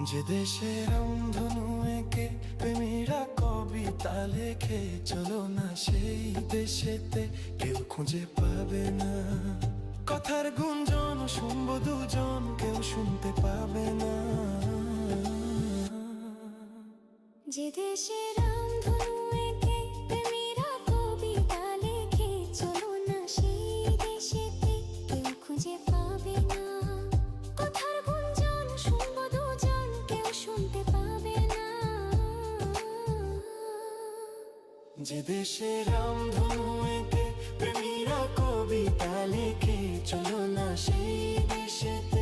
যে দেশে রামধনু এঁকে প্রেমীরা কবিতা লেখে, চলো না সেই দেশেতে, কেউ খুঁজে পাবে না। কথার গুঞ্জন শুনবো দুজন, কেউ শুনতে পাবে না। যে দেশে রামধনু এঁকে প্রেমীরা কবিতা লেখে, চলো না সেই দেশেতে, কেউ খুঁজে পাবে না। কথার গুঞ্জন শুনবো দুজন, কেউ শুনতে পাবে না। যে দেশে রামধনু এঁকে প্রেমীরা কবিতা লেখে, চলো না সেই দেশেতে,